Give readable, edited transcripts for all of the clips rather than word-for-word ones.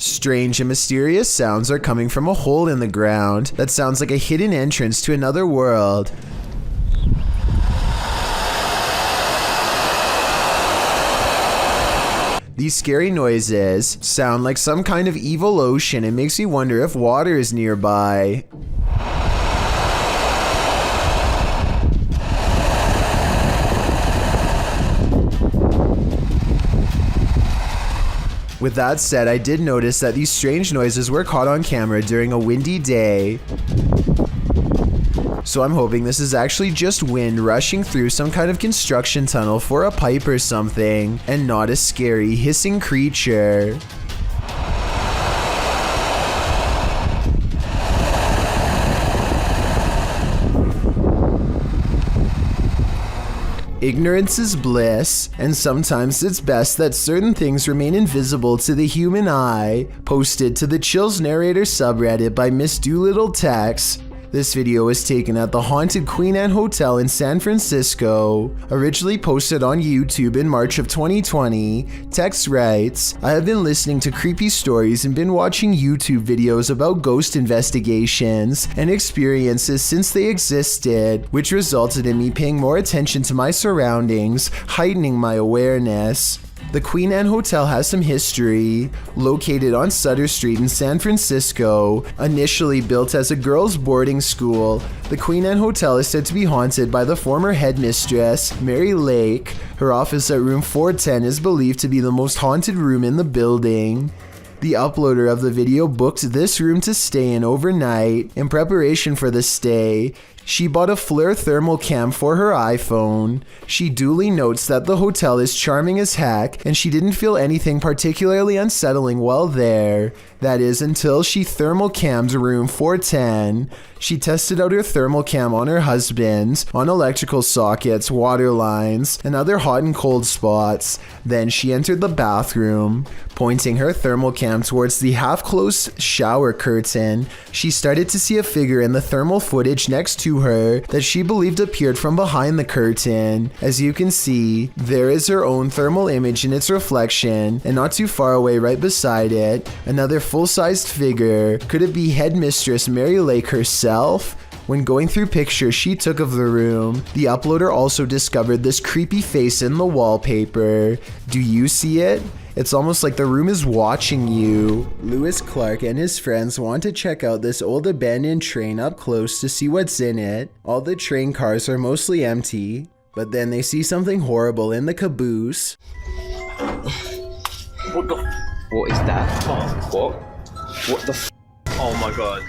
Strange and mysterious sounds are coming from a hole in the ground that sounds like a hidden entrance to another world. These scary noises sound like some kind of evil ocean. It makes me wonder if water is nearby. With that said, I did notice that these strange noises were caught on camera during a windy day. So I'm hoping this is actually just wind rushing through some kind of construction tunnel for a pipe or something, and not a scary hissing creature. Ignorance is bliss, and sometimes it's best that certain things remain invisible to the human eye. Posted to the Chills Narrator subreddit by Miss Doolittle Tex. This video was taken at the haunted Queen Anne Hotel in San Francisco. Originally posted on YouTube in March of 2020, Tex writes, "I have been listening to creepy stories and been watching YouTube videos about ghost investigations and experiences since they existed, which resulted in me paying more attention to my surroundings, heightening my awareness." The Queen Anne Hotel has some history. Located on Sutter Street in San Francisco, initially built as a girls' boarding school, the Queen Anne Hotel is said to be haunted by the former headmistress, Mary Lake. Her office at room 410 is believed to be the most haunted room in the building. The uploader of the video booked this room to stay in overnight. In preparation for the stay, she bought a FLIR thermal cam for her iPhone. She duly notes that the hotel is charming as heck, and she didn't feel anything particularly unsettling while there. That is, until she thermal cammed room 410. She tested out her thermal cam on her husband, on electrical sockets, water lines, and other hot and cold spots. Then she entered the bathroom. Pointing her thermal cam towards the half-closed shower curtain, she started to see a figure in the thermal footage next to her that she believed appeared from behind the curtain. As you can see, there is her own thermal image in its reflection, and not too far away right beside it, another full-sized figure. Could it be Headmistress Mary Lake herself? When going through pictures she took of the room, the uploader also discovered this creepy face in the wallpaper. Do you see it? It's almost like the room is watching you. Lewis Clark and his friends want to check out this old abandoned train up close to see what's in it. All the train cars are mostly empty, but then they see something horrible in the caboose. What is that? Oh, what the oh my god.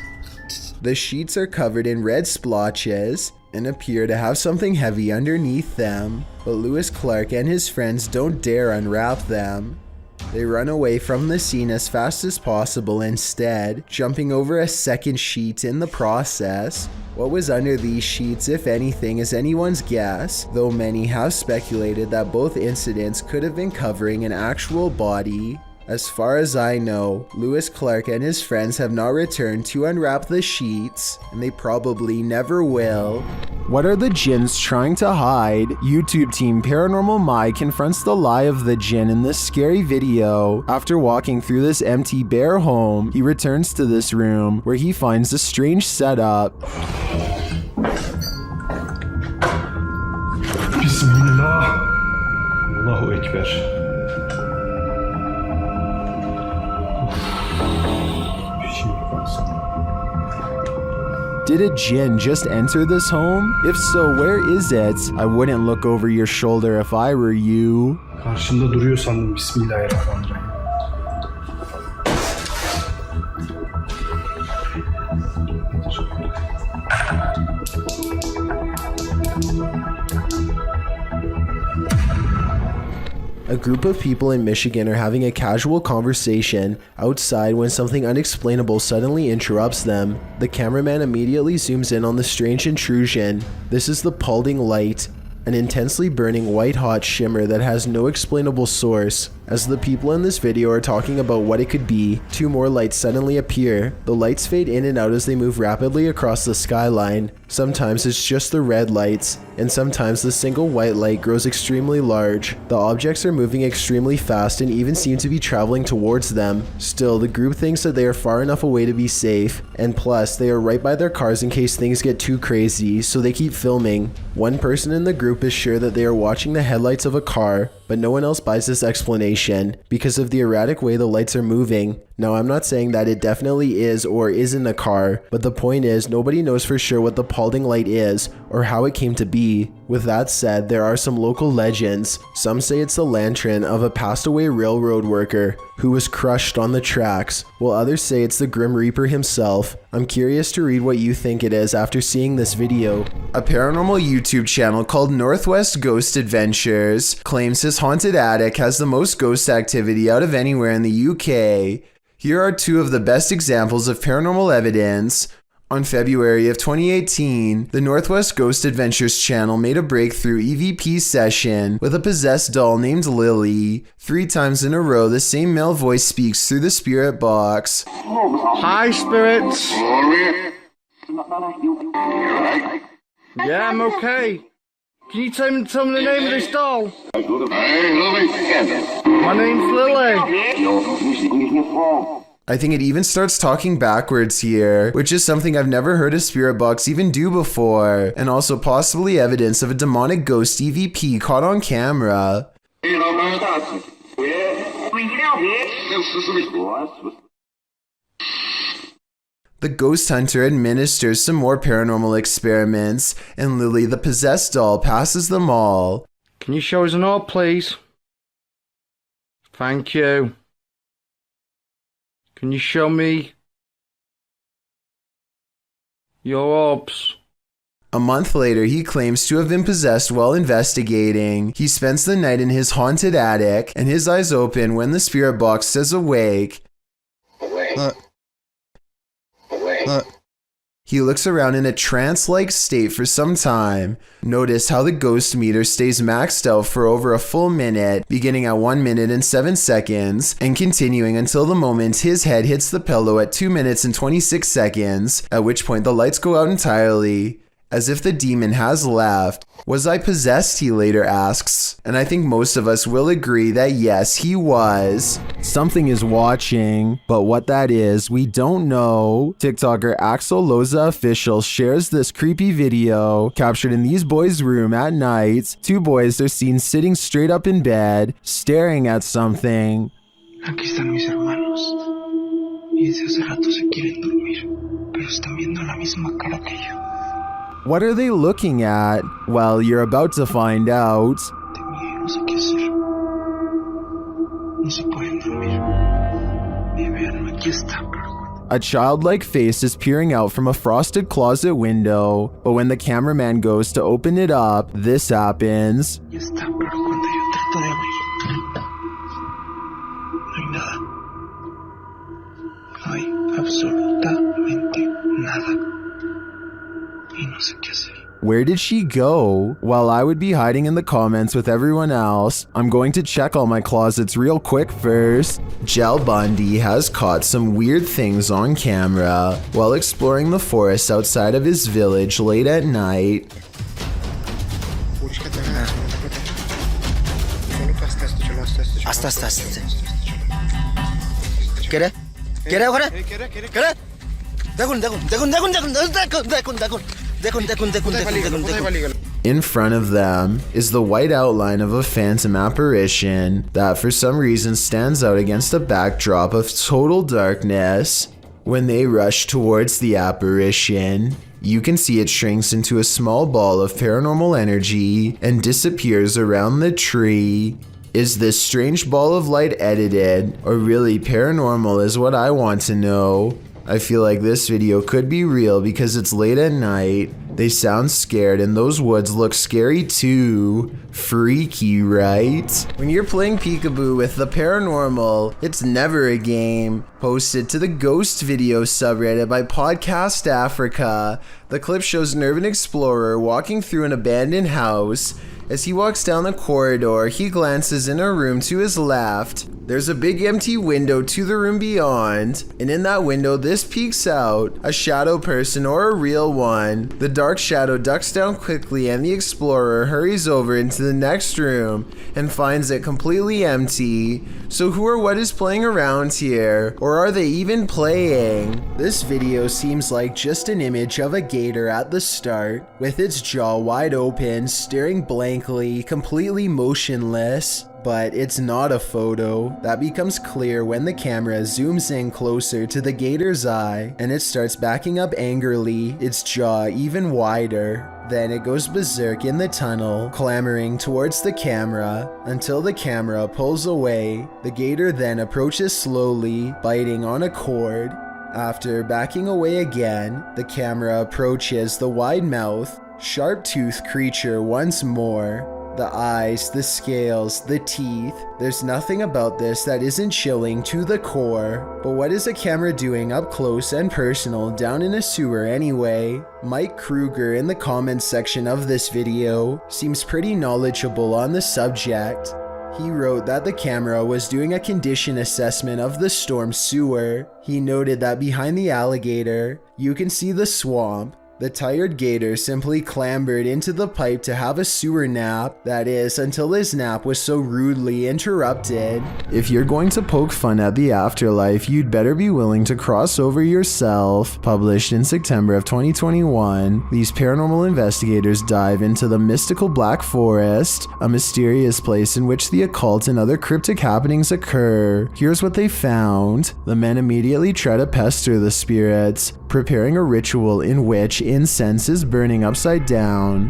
The sheets are covered in red splotches and appear to have something heavy underneath them, but Lewis Clark and his friends don't dare unwrap them. They run away from the scene as fast as possible instead, jumping over a second sheet in the process. What was under these sheets, if anything, is anyone's guess, though many have speculated that both incidents could have been covering an actual body. As far as I know, Lewis Clark and his friends have not returned to unwrap the sheets, and they probably never will. What are the jinns trying to hide? YouTube team Paranormal Mai confronts the lie of the jinn in this scary video. After walking through this empty bare home, he returns to this room where he finds a strange setup. Bismillah. Allahu Ekber. Did a jinn just enter this home? If so, where is it? I wouldn't look over your shoulder if I were you. Karşımda duruyor sandım. Bismillahirrahmanirrahim. A group of people in Michigan are having a casual conversation outside when something unexplainable suddenly interrupts them. The cameraman immediately zooms in on the strange intrusion. This is the pulsing light, an intensely burning white-hot shimmer that has no explainable source. As the people in this video are talking about what it could be, two more lights suddenly appear. The lights fade in and out as they move rapidly across the skyline. Sometimes it's just the red lights, and sometimes the single white light grows extremely large. The objects are moving extremely fast and even seem to be traveling towards them. Still, the group thinks that they are far enough away to be safe, and plus, they are right by their cars in case things get too crazy, so they keep filming. One person in the group is sure that they are watching the headlights of a car, but no one else buys this explanation because of the erratic way the lights are moving. Now, I'm not saying that it definitely is or isn't a car, but the point is nobody knows for sure what the Paulding light is or how it came to be. With that said, there are some local legends. Some say it's the lantern of a passed away railroad worker who was crushed on the tracks, while others say it's the Grim Reaper himself. I'm curious to read what you think it is after seeing this video. A paranormal YouTube channel called Northwest Ghost Adventures claims his haunted attic has the most ghost activity out of anywhere in the UK. Here are two of the best examples of paranormal evidence. On February of 2018, the Northwest Ghost Adventures channel made a breakthrough EVP session with a possessed doll named Lily. 3 times in a row, the same male voice speaks through the spirit box. Hi, spirits. Yeah, I'm okay. Can you tell me the name of this doll? My name's Lily. I think it even starts talking backwards here, which is something I've never heard a spirit box even do before, and also possibly evidence of a demonic ghost EVP caught on camera. The ghost hunter administers some more paranormal experiments, and Lily the possessed doll passes them all. Can you show us an orb, please? Thank you. Can you show me your orbs? A month later, he claims to have been possessed while investigating. He spends the night in his haunted attic, and his eyes open when the spirit box says awake. He looks around in a trance-like state for some time. Notice how the ghost meter stays maxed out for over a full minute, beginning at 1 minute and 7 seconds, and continuing until the moment his head hits the pillow at 2 minutes and 26 seconds, at which point the lights go out entirely. As if the demon has left. Was I possessed, he later asks. And I think most of us will agree that yes, he was. Something is watching, but what that is, we don't know. TikToker Axel Loza Official shares this creepy video captured in these boys' room at night. 2 boys are seen sitting straight up in bed, staring at something. Aquí están mis hermanos. Y desde hace rato se quieren dormir, pero están viendo la misma cara que yo. What are they looking at? Well, you're about to find out. No sé qué hacer. No se pueden dormir. Y vean, aquí está. A childlike face is peering out from a frosted closet window, but when the cameraman goes to open it up, this happens. Ya está, pero cuando yo trato de abrir, no hay nada. No hay absolutamente nada. Y no sé qué hacer. Where did she go? While I would be hiding in the comments with everyone else, I'm going to check all my closets real quick first. Jel Bundy has caught some weird things on camera while exploring the forest outside of his village late at night. In front of them is the white outline of a phantom apparition that for some reason stands out against a backdrop of total darkness. When they rush towards the apparition, you can see it shrinks into a small ball of paranormal energy and disappears around the tree. Is this strange ball of light edited, or really paranormal is what I want to know. I feel like this video could be real because it's late at night, they sound scared, and those woods look scary too. Freaky, right? When you're playing peekaboo with the paranormal, it's never a game. Posted to the Ghost Video subreddit by Podcast Africa. The clip shows an urban explorer walking through an abandoned house. As he walks down the corridor, he glances in a room to his left. There's a big empty window to the room beyond, and in that window this peeks out a shadow person or a real one. The dark shadow ducks down quickly and the explorer hurries over into the next room and finds it completely empty. So who or what is playing around here? Or are they even playing? This video seems like just an image of a gator at the start, with its jaw wide open, staring blankly, completely motionless. But it's not a photo. That becomes clear when the camera zooms in closer to the gator's eye and it starts backing up angrily, its jaw even wider. Then it goes berserk in the tunnel, clambering towards the camera until the camera pulls away. The gator then approaches slowly, biting on a cord. After backing away again, the camera approaches the wide-mouthed, sharp-toothed creature once more. The eyes, the scales, the teeth. There's nothing about this that isn't chilling to the core. But what is a camera doing up close and personal down in a sewer anyway? Mike Kruger in the comments section of this video seems pretty knowledgeable on the subject. He wrote that the camera was doing a condition assessment of the storm sewer. He noted that behind the alligator, you can see the swamp. The tired gator simply clambered into the pipe to have a sewer nap, that is, until his nap was so rudely interrupted. If you're going to poke fun at the afterlife, you'd better be willing to cross over yourself. Published in September of 2021, these paranormal investigators dive into the mystical Black Forest, a mysterious place in which the occult and other cryptic happenings occur. Here's what they found. The men immediately try to pester the spirits, preparing a ritual in which incense is burning upside down.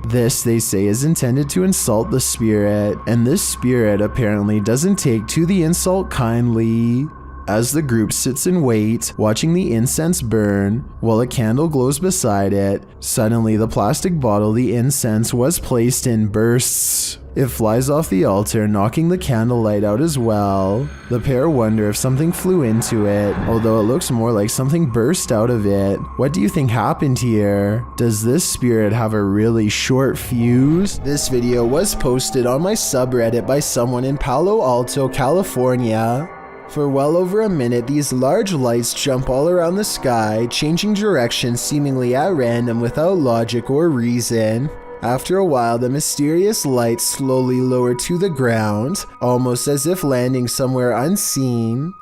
This, they say, is intended to insult the spirit, and this spirit apparently doesn't take to the insult kindly. As the group sits in wait, watching the incense burn, while a candle glows beside it, suddenly the plastic bottle the incense was placed in bursts. It flies off the altar, knocking the candlelight out as well. The pair wonder if something flew into it, although it looks more like something burst out of it. What do you think happened here? Does this spirit have a really short fuse? This video was posted on my subreddit by someone in Palo Alto, California. For well over a minute, these large lights jump all around the sky, changing direction seemingly at random without logic or reason. After a while, the mysterious lights slowly lower to the ground, almost as if landing somewhere unseen.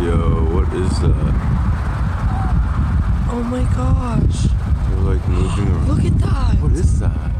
Yo, what is that? Oh my gosh. They're like moving around. Look at that. What is that?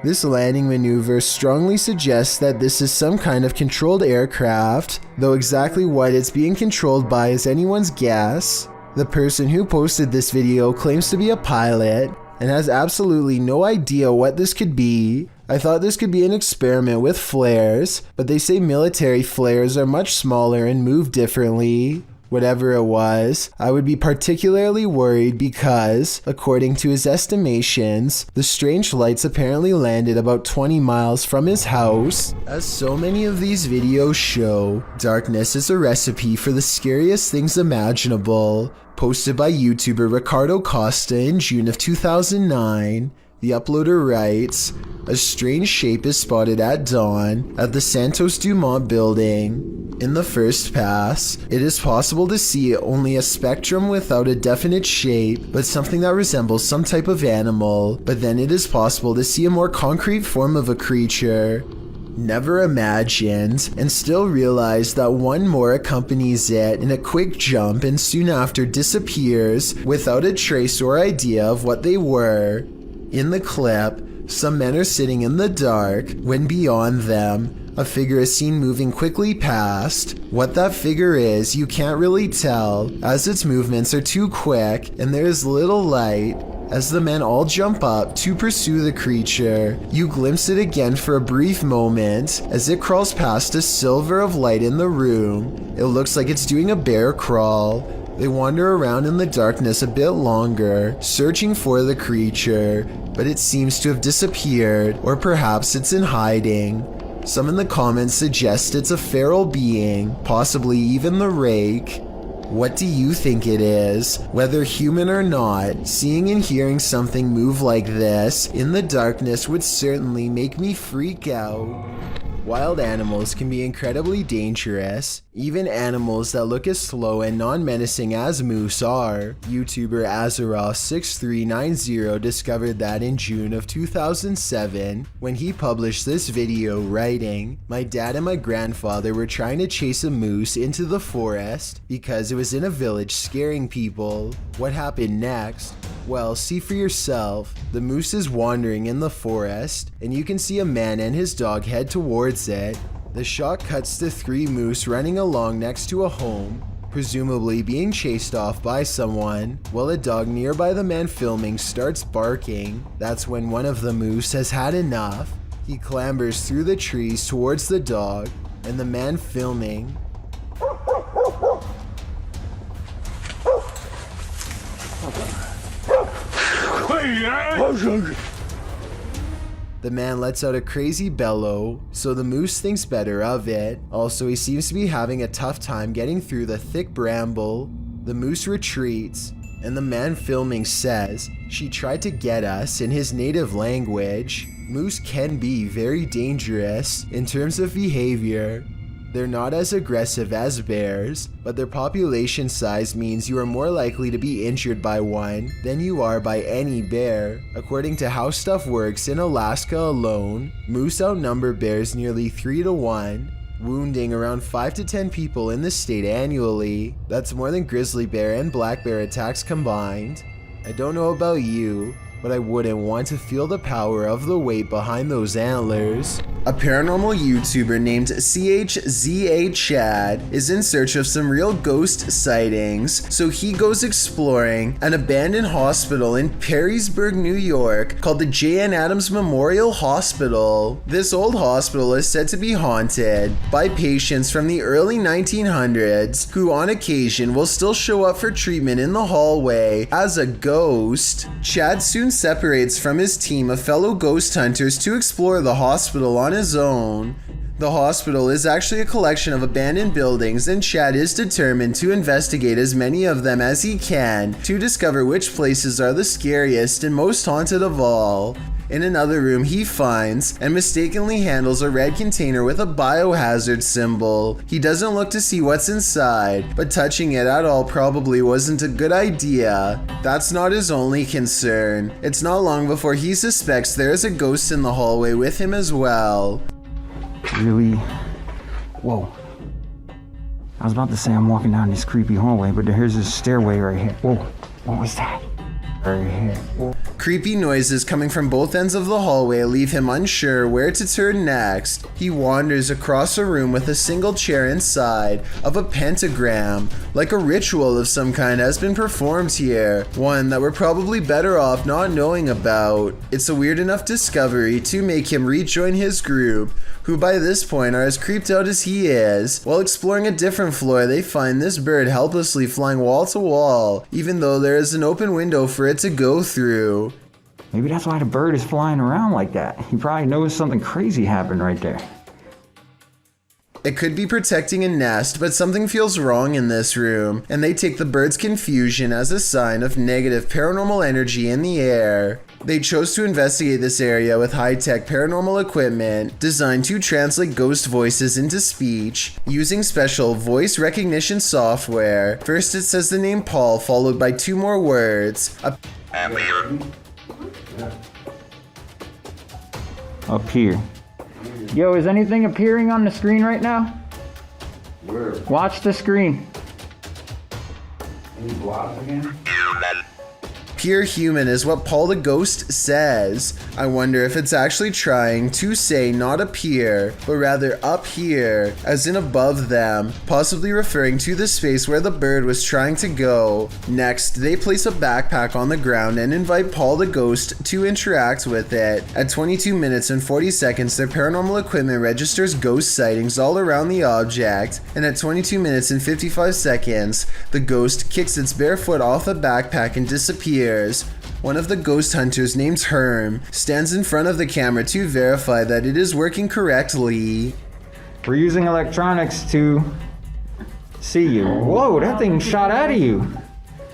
This landing maneuver strongly suggests that this is some kind of controlled aircraft, though exactly what it's being controlled by is anyone's guess. The person who posted this video claims to be a pilot and has absolutely no idea what this could be. I thought this could be an experiment with flares, but they say military flares are much smaller and move differently. Whatever it was, I would be particularly worried because, according to his estimations, the strange lights apparently landed about 20 miles from his house. As so many of these videos show, darkness is a recipe for the scariest things imaginable. Posted by YouTuber Ricardo Costa in June of 2009, the uploader writes, "A strange shape is spotted at dawn at the Santos Dumont building. In the first pass, it is possible to see only a spectrum without a definite shape, but something that resembles some type of animal, but then it is possible to see a more concrete form of a creature. Never imagined, and still realized that one more accompanies it in a quick jump and soon after disappears without a trace or idea of what they were. In the clip, some men are sitting in the dark when beyond them, a figure is seen moving quickly past. What that figure is, you can't really tell, as its movements are too quick and there is little light. As the men all jump up to pursue the creature, you glimpse it again for a brief moment as it crawls past a sliver of light in the room. It looks like it's doing a bear crawl. They wander around in the darkness a bit longer, searching for the creature, but it seems to have disappeared, or perhaps it's in hiding. Some in the comments suggest it's a feral being, possibly even the rake. What do you think it is? Whether human or not, seeing and hearing something move like this in the darkness would certainly make me freak out. Wild animals can be incredibly dangerous, even animals that look as slow and non-menacing as moose are. YouTuber Azeroth6390 discovered that in June of 2007 when he published this video writing, "My dad and my grandfather were trying to chase a moose into the forest because it was in a village scaring people. What happened next? Well, see for yourself. The moose is wandering in the forest, and you can see a man and his dog head towards it. The shot cuts to 3 moose running along next to a home, presumably being chased off by someone, while a dog nearby the man filming starts barking. That's when one of the moose has had enough. He clambers through the trees towards the dog, and the man filming the man lets out a crazy bellow, so the moose thinks better of it. Also, he seems to be having a tough time getting through the thick bramble. The moose retreats, and the man filming says, "She tried to get us," in his native language. Moose can be very dangerous in terms of behavior. They're not as aggressive as bears, but their population size means you are more likely to be injured by one than you are by any bear. According to How Stuff Works, in Alaska alone, moose outnumber bears nearly 3 to 1, wounding around 5 to 10 people in the state annually. That's more than grizzly bear and black bear attacks combined. I don't know about you, but I wouldn't want to feel the power of the weight behind those antlers. A paranormal YouTuber named CHZA Chad is in search of some real ghost sightings, so he goes exploring an abandoned hospital in Perrysburg, New York called the J.N. Adams Memorial Hospital. This old hospital is said to be haunted by patients from the early 1900s who on occasion will still show up for treatment in the hallway as a ghost. Chad soon separates from his team of fellow ghost hunters to explore the hospital on his own. The hospital is actually a collection of abandoned buildings, and Chad is determined to investigate as many of them as he can to discover which places are the scariest and most haunted of all. In another room, he finds and mistakenly handles a red container with a biohazard symbol. He doesn't look to see what's inside, but touching it at all probably wasn't a good idea. That's not his only concern. It's not long before he suspects there is a ghost in the hallway with him as well. Really? Whoa. I was about to say I'm walking down this creepy hallway, but here's this stairway right here. Whoa, what was that? Right here. Whoa. Creepy noises coming from both ends of the hallway leave him unsure where to turn next. He wanders across a room with a single chair inside of a pentagram, like a ritual of some kind has been performed here, one that we're probably better off not knowing about. It's a weird enough discovery to make him rejoin his group, who by this point are as creeped out as he is. While exploring a different floor, they find this bird helplessly flying wall to wall, even though there is an open window for it to go through. Maybe that's why the bird is flying around like that. He probably knows something crazy happened right there. It could be protecting a nest, but something feels wrong in this room, and they take the bird's confusion as a sign of negative paranormal energy in the air. They chose to investigate this area with high-tech paranormal equipment designed to translate ghost voices into speech using special voice recognition software. First it says the name Paul, followed by 2 more words. Up here. Yo, is anything appearing on the screen right now? Where? Watch the screen. Any blobs again? Pure human is what Paul the Ghost says. I wonder if it's actually trying to say not appear, but rather up here, as in above them, possibly referring to the space where the bird was trying to go. Next, they place a backpack on the ground and invite Paul the Ghost to interact with it. At 22 minutes and 40 seconds, their paranormal equipment registers ghost sightings all around the object, and at 22 minutes and 55 seconds, the ghost kicks its bare foot off the backpack and disappears. One of the ghost hunters, named Herm, stands in front of the camera to verify that it is working correctly. We're using electronics to see you. Whoa, that thing shot out of you.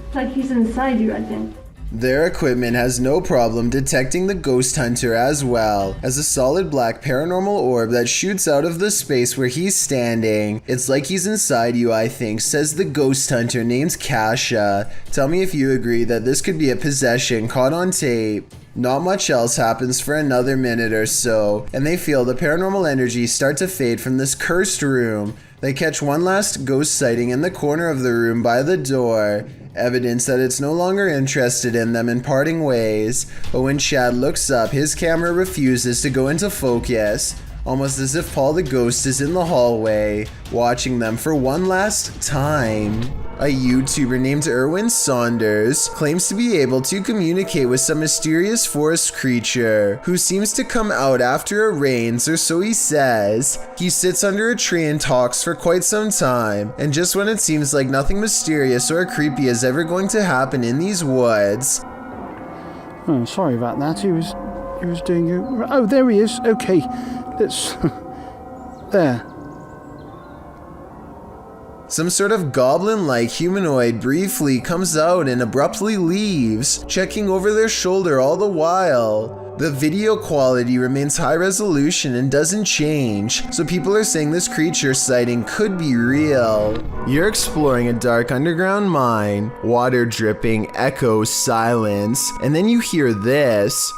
It's like he's inside you, I think. Their equipment has no problem detecting the ghost hunter as well as a solid black paranormal orb that shoots out of the space where he's standing. It's like he's inside you, I think, says the ghost hunter named Kasha. Tell me if you agree that this could be a possession caught on tape. Not much else happens for another minute or so, and they feel the paranormal energy start to fade from this cursed room. They catch one last ghost sighting in the corner of the room by the door, evidence that it's no longer interested in them in parting ways. But when Chad looks up, his camera refuses to go into focus, almost as if Paul the ghost is in the hallway, watching them for one last time. A YouTuber named Erwin Saunders claims to be able to communicate with some mysterious forest creature who seems to come out after it rains, or so he says. He sits under a tree and talks for quite some time, and just when it seems like nothing mysterious or creepy is ever going to happen in these woods. Oh, sorry about that. He was doing. Oh, there he is. Okay, let's. There. Some sort of goblin-like humanoid briefly comes out and abruptly leaves, checking over their shoulder all the while. The video quality remains high resolution and doesn't change, so people are saying this creature sighting could be real. You're exploring a dark underground mine, water dripping, echoes, silence, and then you hear this.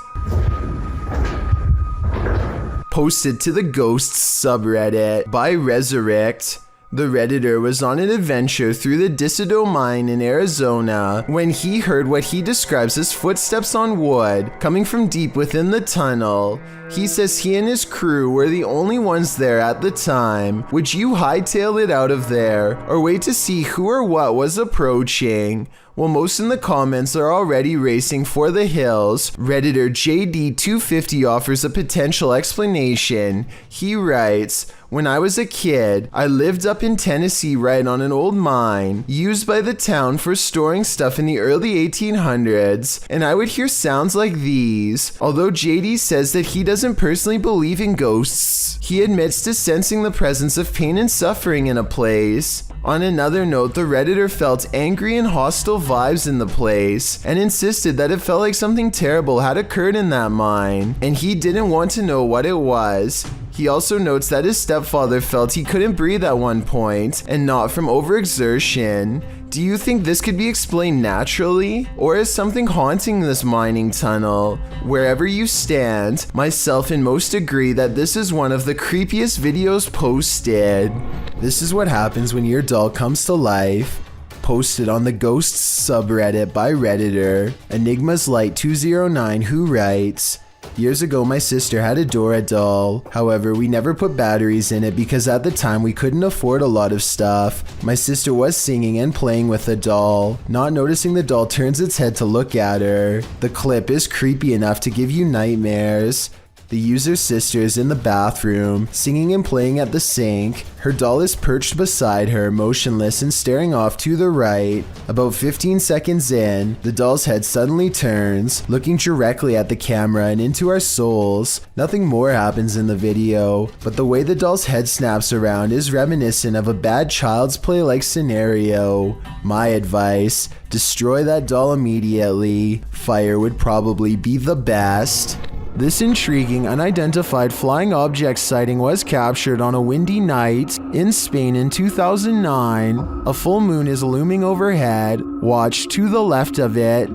Posted to the Ghosts subreddit by Resurrect. The Redditor was on an adventure through the Disido mine in Arizona when he heard what he describes as footsteps on wood coming from deep within the tunnel. He says he and his crew were the only ones there at the time. Would you hightail it out of there or wait to see who or what was approaching? Well, most in the comments are already racing for the hills. Redditor JD250 offers a potential explanation. He writes, "When I was a kid, I lived up in Tennessee right on an old mine used by the town for storing stuff in the early 1800s, and I would hear sounds like these." Although JD says that he doesn't personally believe in ghosts, he admits to sensing the presence of pain and suffering in a place. On another note, the Redditor felt angry and hostile vibes in the place and insisted that it felt like something terrible had occurred in that mine, and he didn't want to know what it was. He also notes that his stepfather felt he couldn't breathe at one point, and not from overexertion. Do you think this could be explained naturally, or is something haunting this mining tunnel? Wherever you stand, myself and most agree that this is one of the creepiest videos posted. This is what happens when your doll comes to life. Posted on the Ghosts subreddit by Redditor, Enigma's Light 209, who writes, "Years ago, my sister had a Dora doll. However, we never put batteries in it because at the time we couldn't afford a lot of stuff. My sister was singing and playing with the doll. Not noticing the doll turns its head to look at her. The clip is creepy enough to give you nightmares. The user's sister is in the bathroom, singing and playing at the sink. Her doll is perched beside her, motionless and staring off to the right. About 15 seconds in, the doll's head suddenly turns, looking directly at the camera and into our souls. Nothing more happens in the video, but the way the doll's head snaps around is reminiscent of a bad Child's Play-like scenario. My advice, destroy that doll immediately. Fire would probably be the best." This intriguing unidentified flying object sighting was captured on a windy night in Spain in 2009. A full moon is looming overhead. Watch to the left of it. You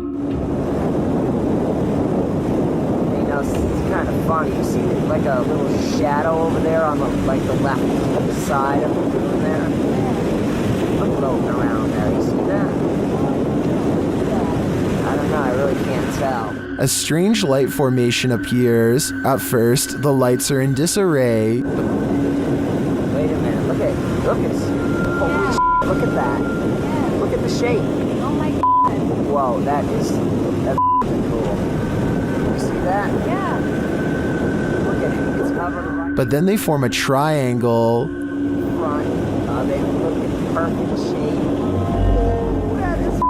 know, it's kind of funny. You see like a little shadow over there on the left side of the moon there? I'm floating around there. You see that? I don't know. I really can't tell. A strange light formation appears. At first, the lights are in disarray. Wait a minute, look at holy shit, look at that. Look at the shape. Oh my god. Whoa, that's cool. You see that? Yeah. Look at it, it's covered right But then they form a triangle. in front. They look at perfect shape. That is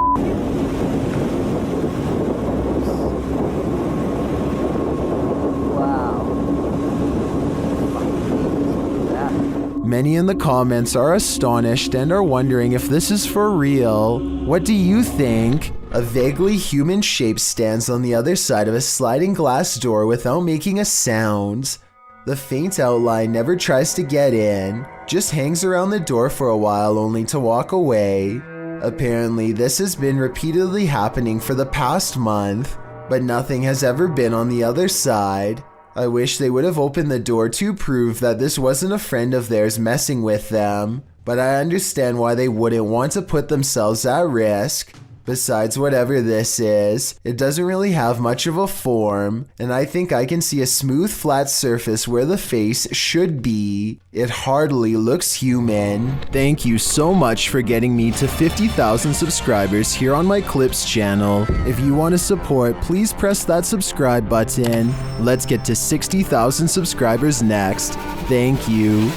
Many in the comments are astonished and are wondering if this is for real. What do you think? A vaguely human shape stands on the other side of a sliding glass door without making a sound. The faint outline never tries to get in, just hangs around the door for a while only to walk away. Apparently, this has been repeatedly happening for the past month, but nothing has ever been on the other side. I wish they would have opened the door to prove that this wasn't a friend of theirs messing with them, but I understand why they wouldn't want to put themselves at risk. Besides, whatever this is, it doesn't really have much of a form, and I think I can see a smooth flat surface where the face should be. It hardly looks human. Thank you so much for getting me to 50,000 subscribers here on my Clips channel. If you want to support, please press that subscribe button. Let's get to 60,000 subscribers next. Thank you.